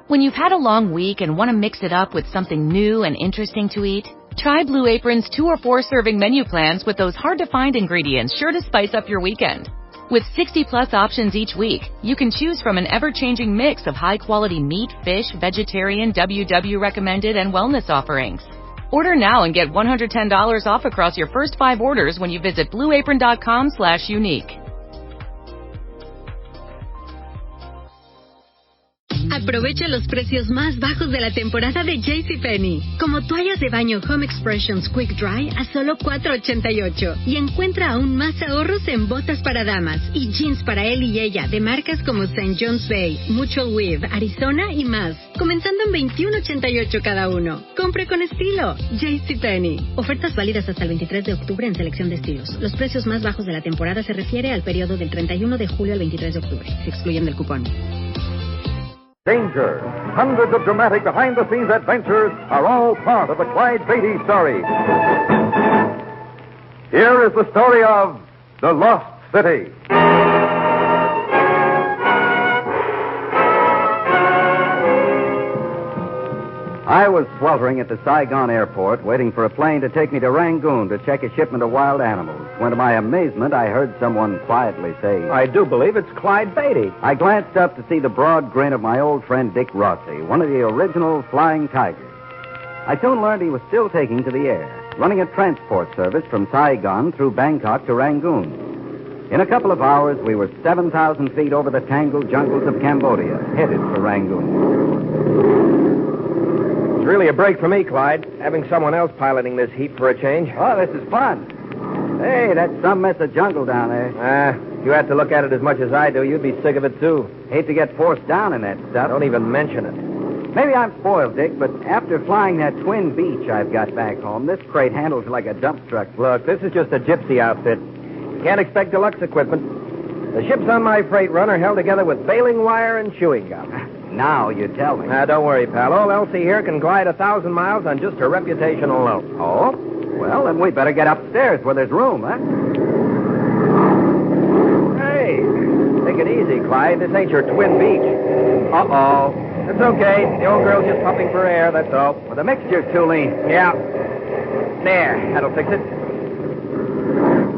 When you've had a long week and want to mix it up with something new and interesting to eat, try Blue Apron's 2 or 4 serving menu plans with those hard-to-find ingredients sure to spice up your weekend. With 60-plus options each week, you can choose from an ever-changing mix of high-quality meat, fish, vegetarian, WW recommended, and wellness offerings. Order now and get $110 off across your first 5 orders when you visit blueapron.com/unique. Aprovecha los precios más bajos de la temporada de JCPenney. Como toallas de baño Home Expressions Quick Dry a solo $4.88. Y encuentra aún más ahorros en botas para damas y jeans para él y ella de marcas como St. John's Bay, Mutual Weave, Arizona y más. Comenzando en $21.88 cada uno. Compre con estilo. JCPenney. Ofertas válidas hasta el 23 de octubre en selección de estilos. Los precios más bajos de la temporada se refiere al periodo del 31 de julio al 23 de octubre. Se excluyen del cupón. Danger. Hundreds of dramatic behind-the-scenes adventures are all part of the Clyde Beatty story. Here is the story of The Lost City. I was sweltering at the Saigon airport, waiting for a plane to take me to Rangoon to check a shipment of wild animals, when to my amazement I heard someone quietly say, I do believe it's Clyde Beatty. I glanced up to see the broad grin of my old friend Dick Rossi, one of the original Flying Tigers. I soon learned he was still taking to the air, running a transport service from Saigon through Bangkok to Rangoon. In a couple of hours, we were 7,000 feet over the tangled jungles of Cambodia, headed for Rangoon. It's really a break for me, Clyde, having someone else piloting this heap for a change. Oh, this is fun. Hey, that's some mess of jungle down there. If you had to look at it as much as I do, you'd be sick of it, too. Hate to get forced down in that stuff. Don't even mention it. Maybe I'm spoiled, Dick, but after flying that twin beach I've got back home, this crate handles like a dump truck. Look, this is just a gypsy outfit. Can't expect deluxe equipment. The ships on my freight run are held together with baling wire and chewing gum. Now you tell me. Don't worry, pal. Old Elsie here can glide 1,000 miles on just her reputation alone. Oh? Well, then we better get upstairs where there's room, huh? Hey, take it easy, Clyde. This ain't your twin beach. Uh-oh. It's okay. The old girl's just pumping for air, that's all. Well, the mixture's too lean. Yeah. There. That'll fix it.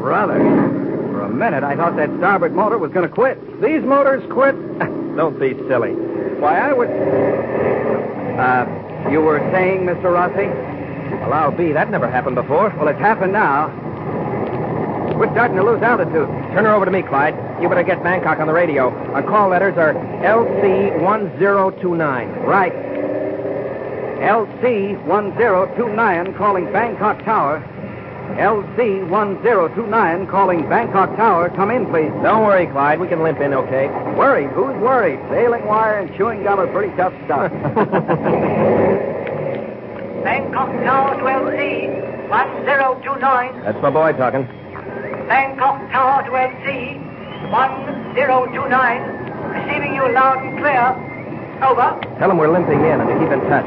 Brother, for a minute I thought that starboard motor was going to quit. These motors quit? Don't be silly. Why, I would... You were saying, Mr. Rossi? Well, I'll be. That never happened before. Well, it's happened now. We're starting to lose altitude. Turn her over to me, Clyde. You better get Bangkok on the radio. Our call letters are LC1029. Right. LC1029 calling Bangkok Tower. LC1029 calling Bangkok Tower. Come in, please. Don't worry, Clyde. We can limp in, okay? Worried? Who's worried? Baling wire and chewing gum are pretty tough stuff. Bangkok Tower to LC1029. That's my boy talking. Bangkok Tower to LC1029. Receiving you loud and clear. Over. Tell him we're limping in and to keep in touch.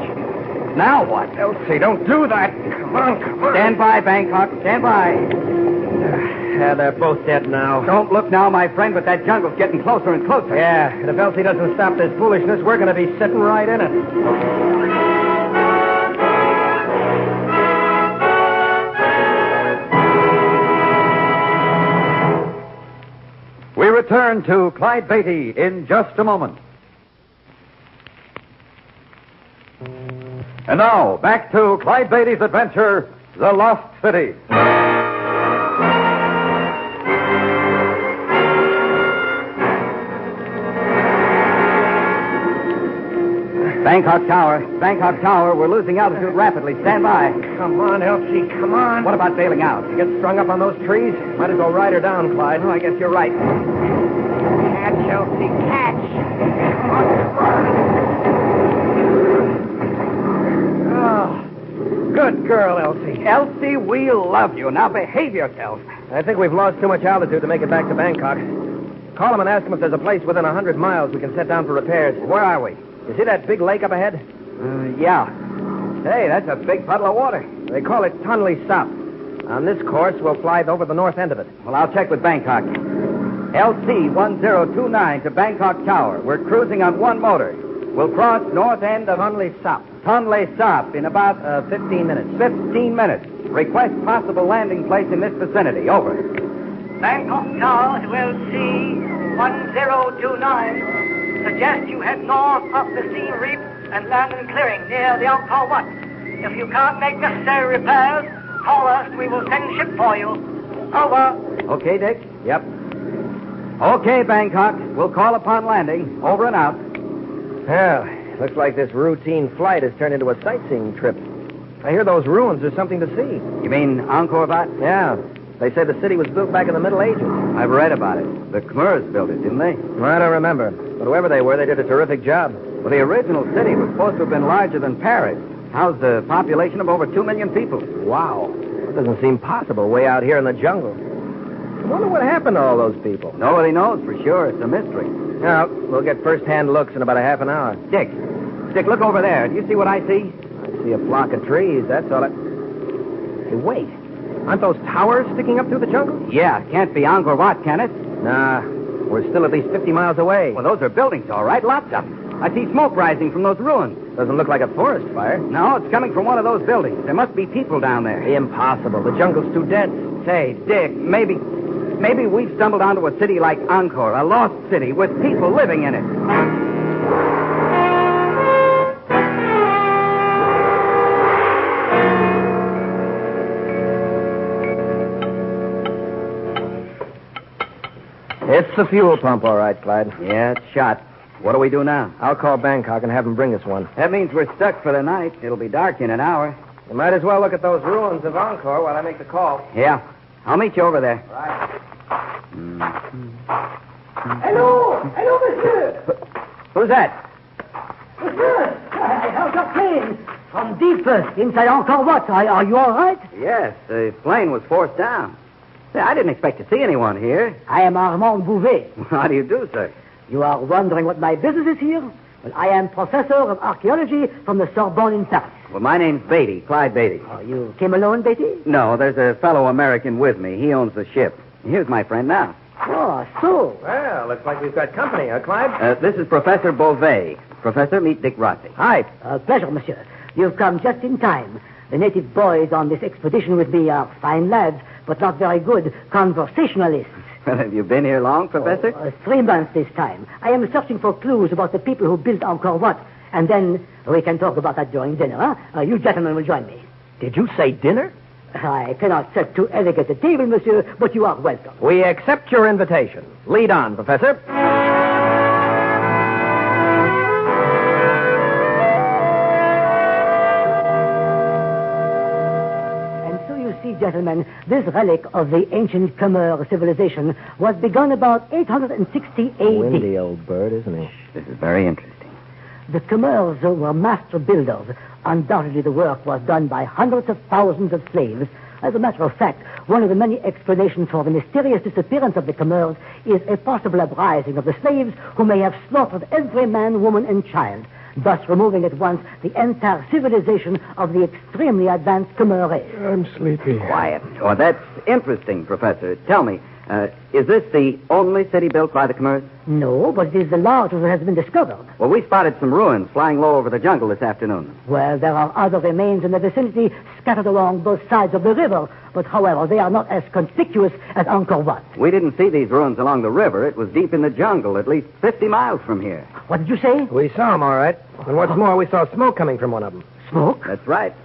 Now what? Elsie, don't do that. Come on. Stand by, Bangkok. Stand by. Yeah, they're both dead now. Don't look now, my friend, but that jungle's getting closer and closer. Yeah, and if Elsie doesn't stop this foolishness, we're going to be sitting right in it. We return to Clyde Beatty in just a moment. And now, back to Clyde Beatty's adventure, The Lost City. Bangkok Tower. Bangkok Tower. We're losing altitude rapidly. Stand by. Come on, Elsie, come on. What about bailing out? You get strung up on those trees? Might as well ride her down, Clyde. Oh, I guess you're right. Catch, Elsie, catch. Come on. Good girl, Elsie. Elsie, we love you. Now behave yourself. I think we've lost too much altitude to make it back to Bangkok. Call them and ask them if there's a place within 100 miles we can set down for repairs. Where are we? You see that big lake up ahead? Yeah. Hey, that's a big puddle of water. They call it Tonle Sap. On this course, we'll fly over the north end of it. Well, I'll check with Bangkok. LC1029 to Bangkok Tower. We're cruising on one motor. We'll cross north end of Tonley Sop. Tonley Sop in about 15 minutes. 15 minutes. Request possible landing place in this vicinity. Over. Bangkok Tower to LC 1029. Suggest you head north up the Sea Reef and land in clearing near the Angkor Wat. If you can't make necessary repairs, call us. We will send ship for you. Over. Okay, Dick? Yep. Okay, Bangkok. We'll call upon landing. Over and out. Well, looks like this routine flight has turned into a sightseeing trip. I hear those ruins are something to see. You mean Angkor Wat? Yeah. They say the city was built back in the Middle Ages. I've read about it. The Khmers built it, didn't they? I don't remember. But whoever they were, they did a terrific job. Well, the original city was supposed to have been larger than Paris. Housed a population of over 2 million people. Wow. That doesn't seem possible way out here in the jungle. I wonder what happened to all those people. Nobody knows for sure. It's a mystery. Now, we'll get first-hand looks in about a half an hour. Dick, look over there. Do you see what I see? I see a flock of trees, that's all. Hey, wait. Aren't those towers sticking up through the jungle? Yeah, can't be Angkor Wat, can it? Nah, we're still at least 50 miles away. Well, those are buildings, all right. Lots of them. I see smoke rising from those ruins. Doesn't look like a forest fire. No, it's coming from one of those buildings. There must be people down there. Impossible. The jungle's too dense. Say, Dick, maybe we've stumbled onto a city like Angkor, a lost city with people living in it. It's the fuel pump, all right, Clyde. Yeah, it's shot. What do we do now? I'll call Bangkok and have them bring us one. That means we're stuck for the night. It'll be dark in an hour. You might as well look at those ruins of Angkor while I make the call. Yeah. I'll meet you over there. Right. Hello, monsieur. Who's that? Monsieur, I heard your plane from deep inside Angkor Wat. Are you all right? Yes, the plane was forced down. Say, I didn't expect to see anyone here. I am Armand Bouvet. How do you do, sir? You are wondering what my business is here? Well, I am professor of archaeology from the Sorbonne in Paris. Well, my name's Beatty, Clyde Beatty. Oh, you came alone, Beatty? No, there's a fellow American with me. He owns the ship. Here's my friend now. Oh, so. Well, looks like we've got company, huh, Clyde? This is Professor Beauvais. Professor, meet Dick Rossi. Hi. Pleasure, monsieur. You've come just in time. The native boys on this expedition with me are fine lads, but not very good conversationalists. Well, have you been here long, Professor? 3 months this time. I am searching for clues about the people who built Angkor Wat. And then we can talk about that during dinner, huh? You gentlemen will join me. Did you say dinner? I cannot set too elegant a table, monsieur, but you are welcome. We accept your invitation. Lead on, Professor. See, gentlemen, this relic of the ancient Khmer civilization was begun about 860 AD. Windy old bird, isn't he? This is very interesting. The Khmers were master builders. Undoubtedly, the work was done by hundreds of thousands of slaves. As a matter of fact, one of the many explanations for the mysterious disappearance of the Khmers is a possible uprising of the slaves who may have slaughtered every man, woman, and child, thus removing at once the entire civilization of the extremely advanced Khmer race. I'm sleepy. Quiet. Oh, that's interesting, Professor. Tell me, is this the only city built by the Khmers? No, but it is the largest that has been discovered. Well, we spotted some ruins flying low over the jungle this afternoon. Well, there are other remains in the vicinity scattered along both sides of the river, but however, they are not as conspicuous as Angkor Wat. We didn't see these ruins along the river. It was deep in the jungle, at least 50 miles from here. What did you say? We saw them, all right. And what's more, we saw smoke coming from one of them. Smoke? That's right.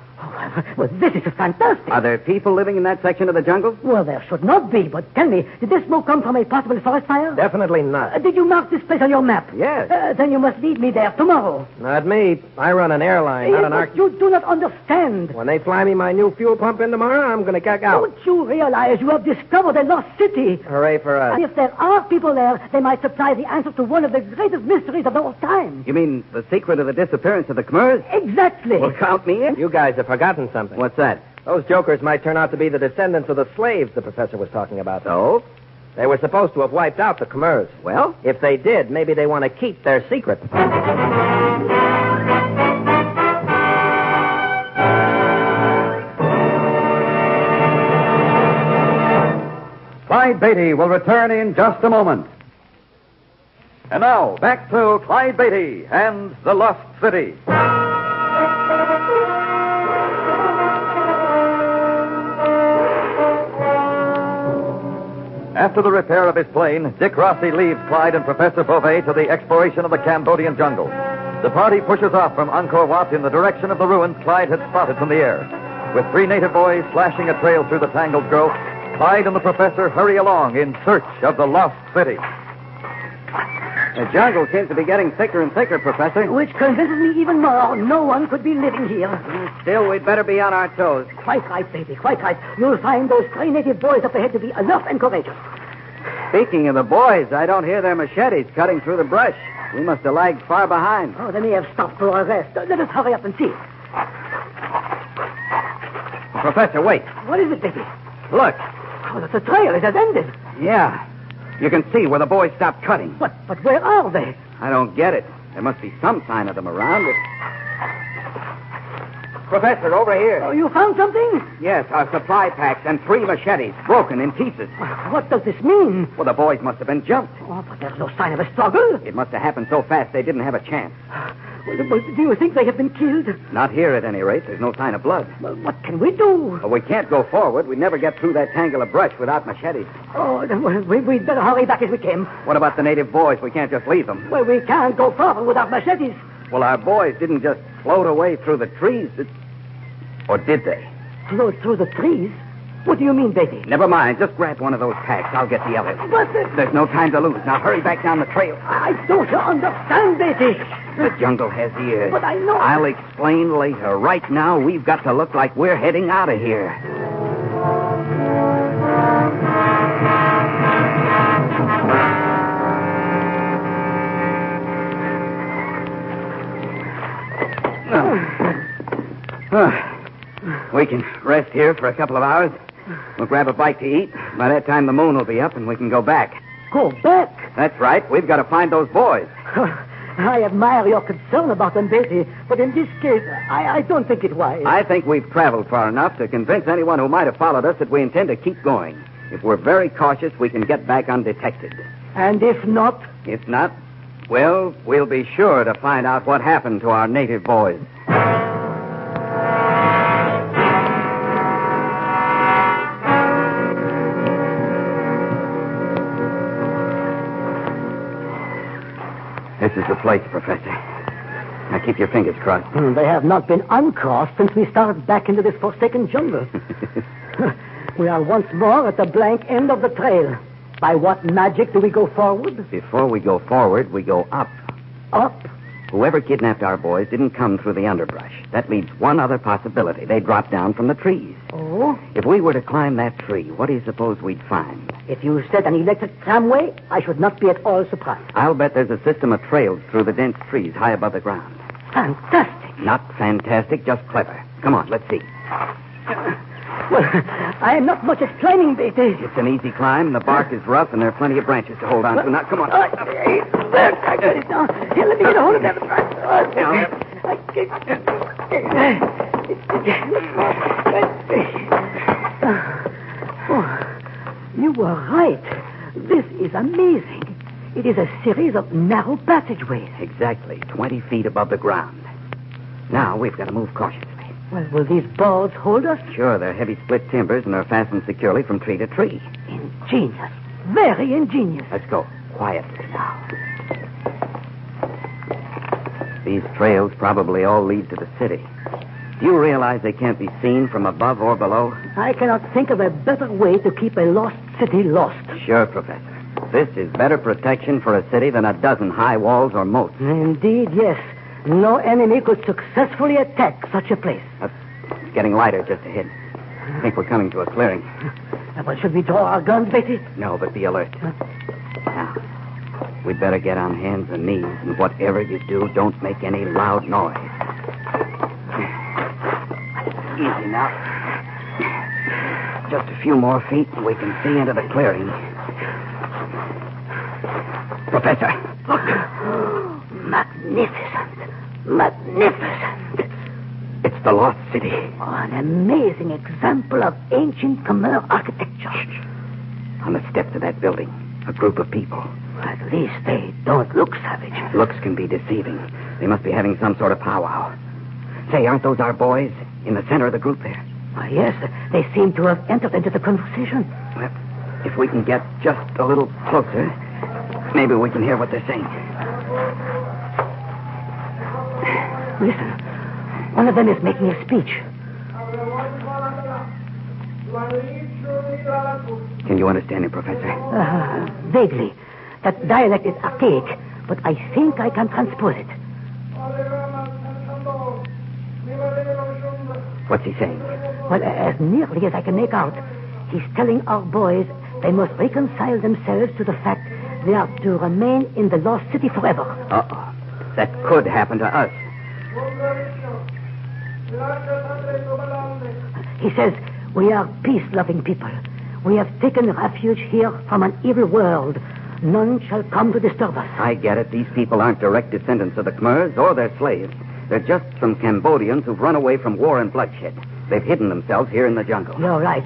Well, this is fantastic. Are there people living in that section of the jungle? Well, there should not be, but tell me, did this smoke come from a possible forest fire? Definitely not. Did you mark this place on your map? Yes. Then you must lead me there tomorrow. Not me. I run an airline, not an But you do not understand. When they fly me my new fuel pump in tomorrow, I'm going to gag out. Don't you realize you have discovered a lost city? Hooray for us. And if there are people there, they might supply the answer to one of the greatest mysteries of our time. You mean the secret of the disappearance of the Khmers? Exactly. Well, count me in. You guys have forgotten something. What's that? Those jokers might turn out to be the descendants of the slaves the professor was talking about. So? They were supposed to have wiped out the Khmers. Well? If they did, maybe they want to keep their secret. Clyde Beatty will return in just a moment. And now, back to Clyde Beatty and the Lost City. After the repair of his plane, Dick Rossi leaves Clyde and Professor Beauvais to the exploration of the Cambodian jungle. The party pushes off from Angkor Wat in the direction of the ruins Clyde had spotted from the air. With 3 native boys slashing a trail through the tangled growth, Clyde and the professor hurry along in search of the Lost City. The jungle seems to be getting thicker and thicker, Professor. Which convinces me even more. No one could be living here. Still, we'd better be on our toes. Quite right, baby. Quite right. You'll find those 3 native boys up ahead to be alert and courageous. Speaking of the boys, I don't hear their machetes cutting through the brush. We must have lagged far behind. Oh, they may have stopped for a rest. Let us hurry up and see. Professor, wait. What is it, baby? Look. Oh, that's a trail. It has ended. Yeah. You can see where the boys stopped cutting. But where are they? I don't get it. There must be some sign of them around. Professor, over here. Oh, you found something? Yes, our supply packs and 3 machetes, broken in pieces. What does this mean? Well, the boys must have been jumped. Oh, but there's no sign of a struggle. It must have happened so fast they didn't have a chance. Well, do you think they have been killed? Not here, at any rate. There's no sign of blood. Well, what can we do? Well, we can't go forward. We'd never get through that tangle of brush without machetes. Oh, well, we'd better hurry back as we came. What about the native boys? We can't just leave them. Well, we can't go forward without machetes. Well, our boys didn't just float away through the trees. Or did they? Float through the trees? What do you mean, baby? Never mind. Just grab one of those packs. I'll get the other. But There's no time to lose. Now hurry back down the trail. I don't understand, baby. The jungle has ears. But I know. I'll explain later. Right now, we've got to look like we're heading out of here. We can rest here for a couple of hours. We'll grab a bite to eat. By that time, the moon will be up and we can go back. Go back? That's right. We've got to find those boys. I admire your concern about them, Betty, but in this case, I don't think it wise. I think we've traveled far enough to convince anyone who might have followed us that we intend to keep going. If we're very cautious, we can get back undetected. And if not? If not, well, we'll be sure to find out what happened to our native boys. This is the place, Professor. Now keep your fingers crossed. They have not been uncrossed since we started back into this forsaken jungle. We are once more at the blank end of the trail. By what magic do we go forward? Before we go forward, we go up. Up? Whoever kidnapped our boys didn't come through the underbrush. That leaves one other possibility. They dropped down from the trees. Oh? If we were to climb that tree, what do you suppose we'd find? If you set an electric tramway, I should not be at all surprised. I'll bet there's a system of trails through the dense trees high above the ground. Fantastic. Not fantastic, just clever. Come on, let's see. Well, I am not much at climbing, Beatty. It's an easy climb. The bark is rough, and there are plenty of branches to hold on to. Now, come on. I got it now. Here, let me get a hold of that. You were right. This is amazing. It is a series of narrow passageways. Exactly, 20 feet above the ground. Now, we've got to move cautiously. Well, will these boards hold us? Sure, they're heavy split timbers and are fastened securely from tree to tree. Ingenious. Very ingenious. Let's go. Quietly now. These trails probably all lead to the city. Do you realize they can't be seen from above or below? I cannot think of a better way to keep a lost city lost. Sure, Professor. This is better protection for a city than a dozen high walls or moats. Indeed, yes. No enemy could successfully attack such a place. It's getting lighter just ahead. I think we're coming to a clearing. Well, should we draw our guns, Betty? No, but be alert. Now, we'd better get on hands and knees, and whatever you do, don't make any loud noise. Easy now. Just a few more feet, and we can see into the clearing. Professor. Look. Magnificent. Magnificent. It's the Lost City. Oh, an amazing example of ancient Khmer architecture. On the steps of that building, a group of people. At least they don't look savage. Looks can be deceiving. They must be having some sort of powwow. Say, aren't those our boys in the center of the group there? Yes, they seem to have entered into the conversation. Well, if we can get just a little closer, maybe we can hear what they're saying. Listen, one of them is making a speech. Can you understand him, Professor? Vaguely. That dialect is archaic, but I think I can transpose it. What's he saying? Well, as nearly as I can make out, he's telling our boys they must reconcile themselves to the fact they are to remain in the lost city forever. Uh-oh. That could happen to us. He says, we are peace-loving people. We have taken refuge here from an evil world. None shall come to disturb us. I get it. These people aren't direct descendants of the Khmers or their slaves. They're just some Cambodians who've run away from war and bloodshed. They've hidden themselves here in the jungle. You're right.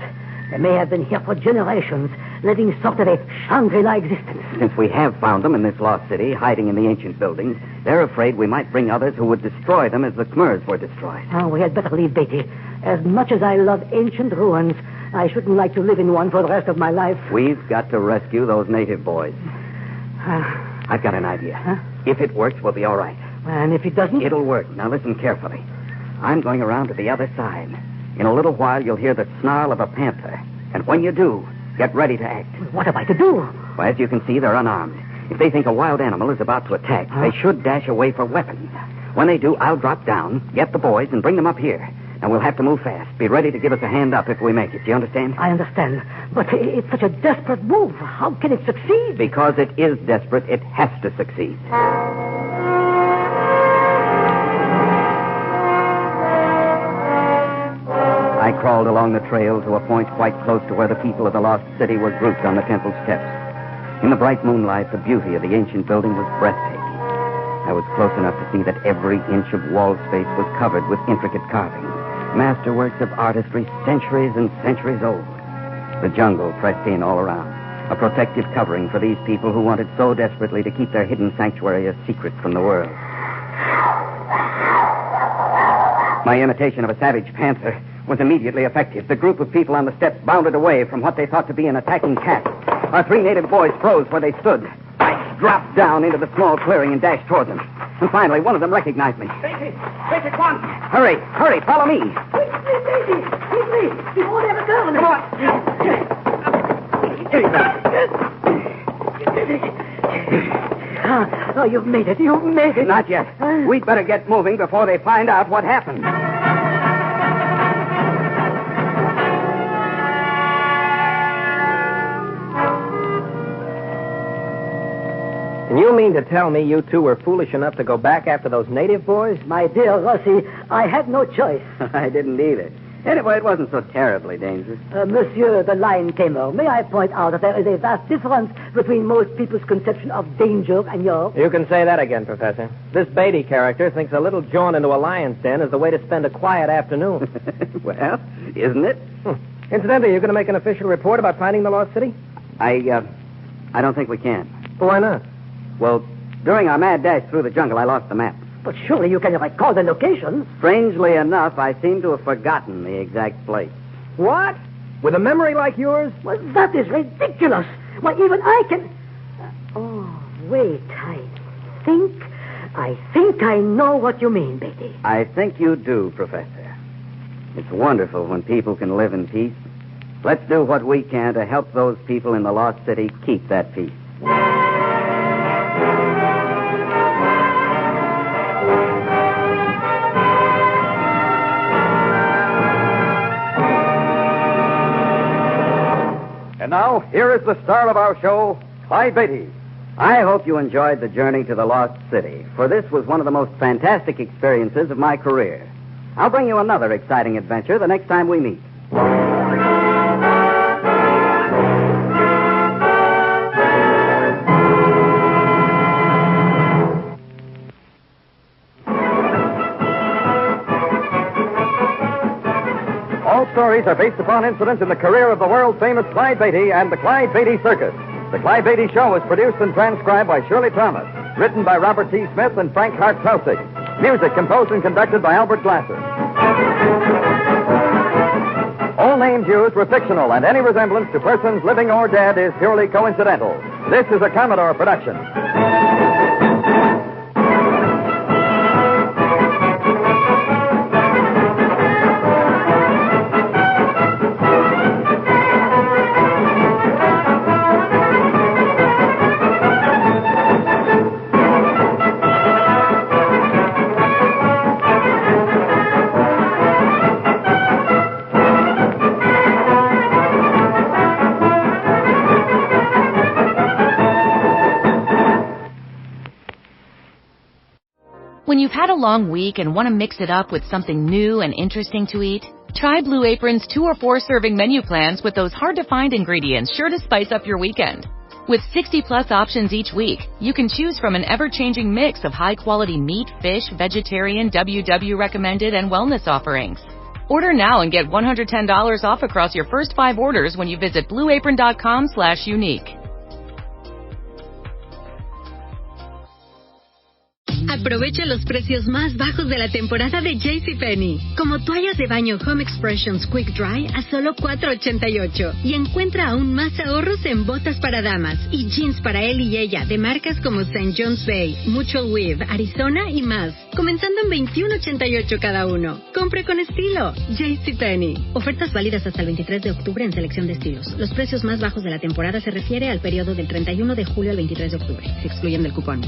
They may have been here for generations, living sort of a Shangri-La existence. Since we have found them in this lost city, hiding in the ancient buildings, they're afraid we might bring others who would destroy them as the Khmers were destroyed. Oh, we had better leave, Beatty. As much as I love ancient ruins, I shouldn't like to live in one for the rest of my life. We've got to rescue those native boys. I've got an idea. Huh? If it works, we'll be all right. And if it doesn't? It'll work. Now listen carefully. I'm going around to the other side. In a little while, you'll hear the snarl of a panther. And when you do, get ready to act. What am I to do? Well, as you can see, they're unarmed. If they think a wild animal is about to attack, they should dash away for weapons. When they do, I'll drop down, get the boys, and bring them up here. And we'll have to move fast. Be ready to give us a hand up if we make it. Do you understand? I understand. But it's such a desperate move. How can it succeed? Because it is desperate, it has to succeed. I crawled along the trail to a point quite close to where the people of the lost city were grouped on the temple steps. In the bright moonlight, the beauty of the ancient building was breathtaking. I was close enough to see that every inch of wall space was covered with intricate carving, masterworks of artistry centuries and centuries old. The jungle pressed in all around, a protective covering for these people who wanted so desperately to keep their hidden sanctuary a secret from the world. My imitation of a savage panther was immediately effective. The group of people on the steps bounded away from what they thought to be an attacking cat. Our three native boys froze where they stood. I dropped down into the small clearing and dashed toward them. And finally, one of them recognized me. Beatty, come on. Hurry, follow me. Quickly, before they have a gun. Come on. Oh, you've made it. Not yet. We'd better get moving before they find out what happened. And you mean to tell me you two were foolish enough to go back after those native boys? My dear Rossi, I had no choice. I didn't either. Anyway, it wasn't so terribly dangerous. Monsieur the Lion Tamer, may I point out that there is a vast difference between most people's conception of danger and yours? You can say that again, Professor. This Beatty character thinks a little jaunt into a lion's den is the way to spend a quiet afternoon. Well, isn't it? Incidentally, are you going to make an official report about finding the lost city? I don't think we can. Well, why not? Well, during our mad dash through the jungle, I lost the map. But surely you can recall the location. Strangely enough, I seem to have forgotten the exact place. What? With a memory like yours? Well, that is ridiculous. Why, even I can... Oh, wait, I think I know what you mean, Beatty. I think you do, Professor. It's wonderful when people can live in peace. Let's do what we can to help those people in the lost city keep that peace. And now, here is the star of our show, Clyde Beatty. I hope you enjoyed the journey to the lost city, for this was one of the most fantastic experiences of my career. I'll bring you another exciting adventure the next time we meet. All stories are based upon incidents in the career of the world-famous Clyde Beatty and the Clyde Beatty Circus. The Clyde Beatty Show was produced and transcribed by Shirley Thomas. Written by Robert T. Smith and Frank Hart Telsig. Music composed and conducted by Albert Glasser. All names used were fictional, and any resemblance to persons living or dead is purely coincidental. This is a Commodore production. When you've had a long week and want to mix it up with something new and interesting to eat, try Blue Apron's 2 or 4 serving menu plans with those hard-to-find ingredients sure to spice up your weekend. With 60-plus options each week, you can choose from an ever-changing mix of high-quality meat, fish, vegetarian, WW recommended, and wellness offerings. Order now and get $110 off across your first 5 orders when you visit blueapron.com/unique. Aprovecha los precios más bajos de la temporada de JCPenney. Como toallas de baño Home Expressions Quick Dry a solo $4.88. Y encuentra aún más ahorros en botas para damas y jeans para él y ella de marcas como St. John's Bay, Mutual Weave, Arizona y más. Comenzando en $21.88 cada uno. Compre con estilo. JCPenney. Ofertas válidas hasta el 23 de octubre en selección de estilos. Los precios más bajos de la temporada se refiere al periodo del 31 de julio al 23 de octubre. Se excluyen del cupón.